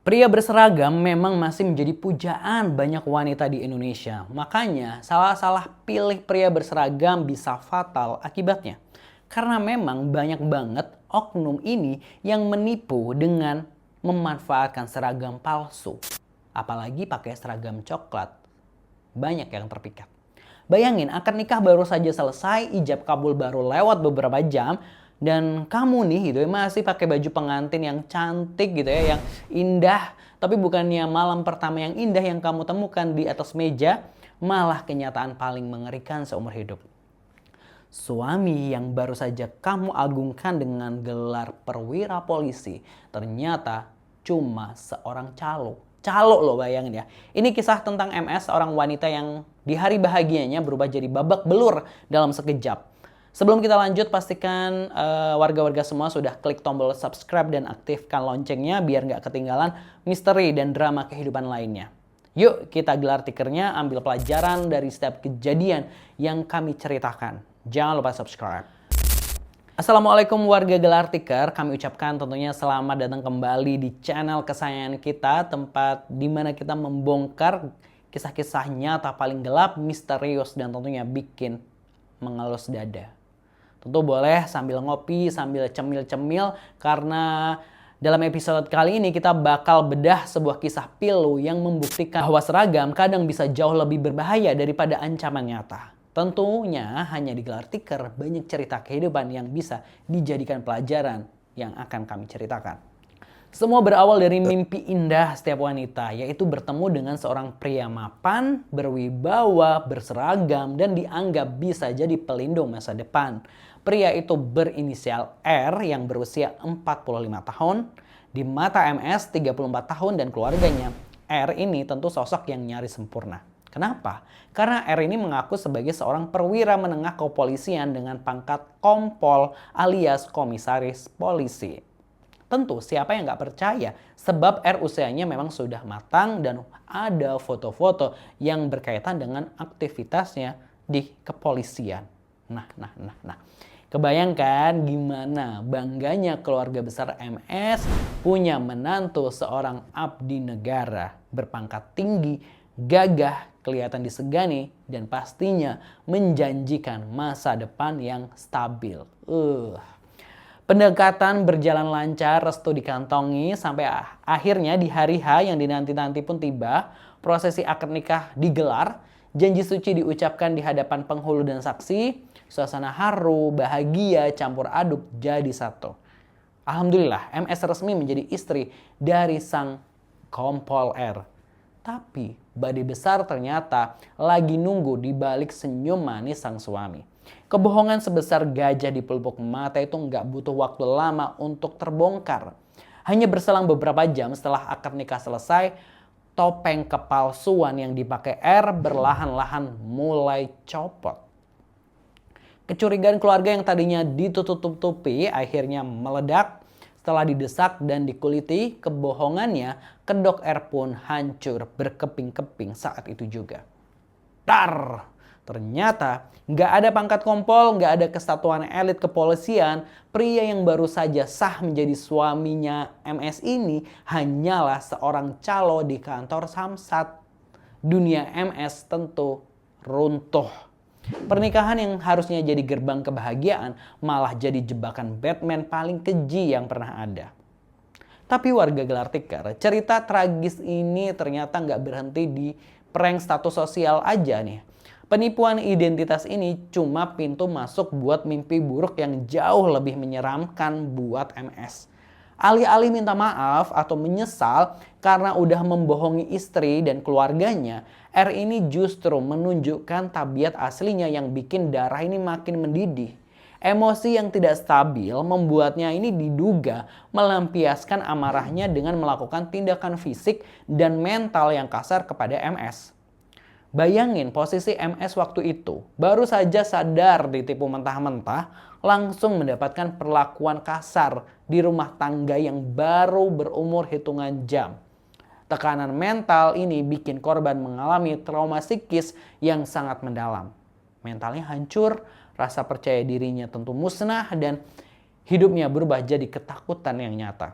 Pria berseragam memang masih menjadi pujaan banyak wanita di Indonesia. Makanya salah-salah pilih pria berseragam bisa fatal akibatnya. Karena memang banyak banget oknum ini yang menipu dengan memanfaatkan seragam palsu. Apalagi pakai seragam coklat. Banyak yang terpikat. Bayangin, akad nikah baru saja selesai, ijab kabul baru lewat beberapa jam, dan kamu nih gitu ya masih pakai baju pengantin yang cantik gitu ya, yang indah, tapi bukannya malam pertama yang indah yang kamu temukan di atas meja, malah kenyataan paling mengerikan seumur hidup. Suami yang baru saja kamu agungkan dengan gelar perwira polisi ternyata cuma seorang calo. Calo loh, bayangin ya. Ini kisah tentang MS, seorang wanita yang di hari bahagianya berubah jadi babak belur dalam sekejap. Sebelum kita lanjut, pastikan warga-warga semua sudah klik tombol subscribe dan aktifkan loncengnya biar nggak ketinggalan misteri dan drama kehidupan lainnya. Yuk kita gelar tikernya, ambil pelajaran dari setiap kejadian yang kami ceritakan. Jangan lupa subscribe. Assalamualaikum warga Gelar Tiker, kami ucapkan tentunya selamat datang kembali di channel kesayangan kita, tempat di mana kita membongkar kisah-kisah nyata paling gelap, misterius, dan tentunya bikin mengelus dada. Tentu boleh sambil ngopi, sambil cemil-cemil, karena dalam episode kali ini kita bakal bedah sebuah kisah pilu yang membuktikan bahwa seragam kadang bisa jauh lebih berbahaya daripada ancaman nyata. Tentunya hanya di Gelar Tiker banyak cerita kehidupan yang bisa dijadikan pelajaran yang akan kami ceritakan. Semua berawal dari mimpi indah setiap wanita, yaitu bertemu dengan seorang pria mapan, berwibawa, berseragam, dan dianggap bisa jadi pelindung masa depan. Pria itu berinisial R yang berusia 45 tahun, di mata MS 34 tahun dan keluarganya. R ini tentu sosok yang nyaris sempurna. Kenapa? Karena R ini mengaku sebagai seorang perwira menengah kepolisian dengan pangkat kompol alias komisaris polisi. Tentu siapa yang nggak percaya, sebab R usianya memang sudah matang dan ada foto-foto yang berkaitan dengan aktivitasnya di kepolisian. Nah. Kebayangkan gimana bangganya keluarga besar MS punya menantu seorang abdi negara berpangkat tinggi, gagah, kelihatan disegani, dan pastinya menjanjikan masa depan yang stabil. Pendekatan berjalan lancar, restu dikantongi, sampai akhirnya di hari H yang dinanti-nanti pun tiba. Prosesi akad nikah digelar, janji suci diucapkan di hadapan penghulu dan saksi. Suasana haru, bahagia, campur aduk jadi satu. Alhamdulillah, MS resmi menjadi istri dari sang kompol R. Tapi badai besar ternyata lagi nunggu di balik senyum manis sang suami. Kebohongan sebesar gajah di pelupuk mata itu nggak butuh waktu lama untuk terbongkar. Hanya berselang beberapa jam setelah akad nikah selesai, topeng kepalsuan yang dipakai R berlahan-lahan mulai copot. Kecurigaan keluarga yang tadinya ditutup-tutupi akhirnya meledak. Setelah didesak dan dikuliti kebohongannya, kedok R pun hancur berkeping-keping saat itu juga. Dar! Ternyata nggak ada pangkat kompol, nggak ada kesatuan elit kepolisian, pria yang baru saja sah menjadi suaminya MS ini hanyalah seorang calo di kantor Samsat. Dunia MS tentu runtuh. Pernikahan yang harusnya jadi gerbang kebahagiaan malah jadi jebakan Batman paling keji yang pernah ada. Tapi warga Gelar Tiker, cerita tragis ini ternyata nggak berhenti di prank status sosial aja nih. Penipuan identitas ini cuma pintu masuk buat mimpi buruk yang jauh lebih menyeramkan buat MS. Alih-alih minta maaf atau menyesal karena udah membohongi istri dan keluarganya, R ini justru menunjukkan tabiat aslinya yang bikin darah ini makin mendidih. Emosi yang tidak stabil membuatnya ini diduga melampiaskan amarahnya dengan melakukan tindakan fisik dan mental yang kasar kepada MS. Bayangin posisi MS waktu itu, baru saja sadar ditipu mentah-mentah, langsung mendapatkan perlakuan kasar di rumah tangga yang baru berumur hitungan jam. Tekanan mental ini bikin korban mengalami trauma psikis yang sangat mendalam. Mentalnya hancur, rasa percaya dirinya tentu musnah, dan hidupnya berubah jadi ketakutan yang nyata.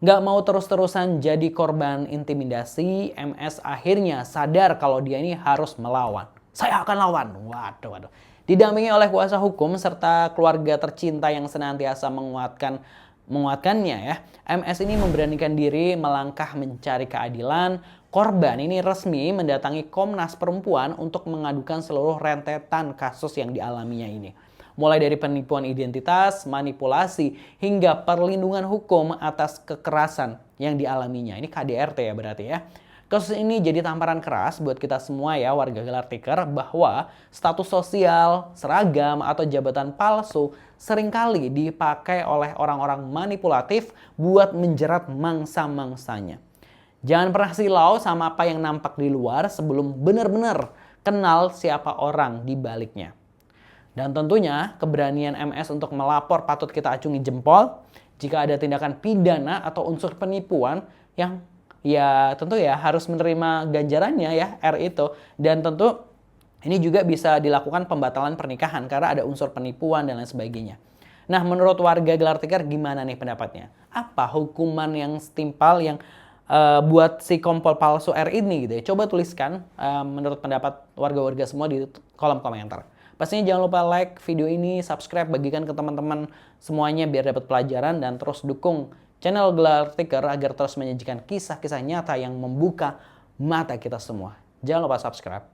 Nggak mau terus-terusan jadi korban intimidasi, MS akhirnya sadar kalau dia ini harus melawan. Saya akan lawan. Waduh. Didampingi oleh kuasa hukum serta keluarga tercinta yang senantiasa menguatkannya ya. MS ini memberanikan diri melangkah mencari keadilan. Korban ini resmi mendatangi Komnas Perempuan untuk mengadukan seluruh rentetan kasus yang dialaminya ini. Mulai dari penipuan identitas, manipulasi, hingga perlindungan hukum atas kekerasan yang dialaminya. Ini KDRT ya berarti ya. Kasus ini jadi tamparan keras buat kita semua ya warga Gelar Tikar bahwa status sosial, seragam, atau jabatan palsu seringkali dipakai oleh orang-orang manipulatif buat menjerat mangsa-mangsanya. Jangan pernah silau sama apa yang nampak di luar sebelum benar-benar kenal siapa orang di baliknya. Dan tentunya keberanian MS untuk melapor patut kita acungi jempol jika ada tindakan pidana atau unsur penipuan yang ya tentu ya harus menerima ganjarannya ya R itu. Dan tentu ini juga bisa dilakukan pembatalan pernikahan karena ada unsur penipuan dan lain sebagainya. Nah menurut warga Gelar Tikar gimana nih pendapatnya? Apa hukuman yang setimpal yang buat si kompol palsu R ini gitu ya? Coba tuliskan menurut pendapat warga-warga semua di kolom komentar. Pastinya jangan lupa like video ini, subscribe, bagikan ke teman-teman semuanya biar dapat pelajaran dan terus dukung channel Gelar Tikar agar terus menyajikan kisah-kisah nyata yang membuka mata kita semua. Jangan lupa subscribe.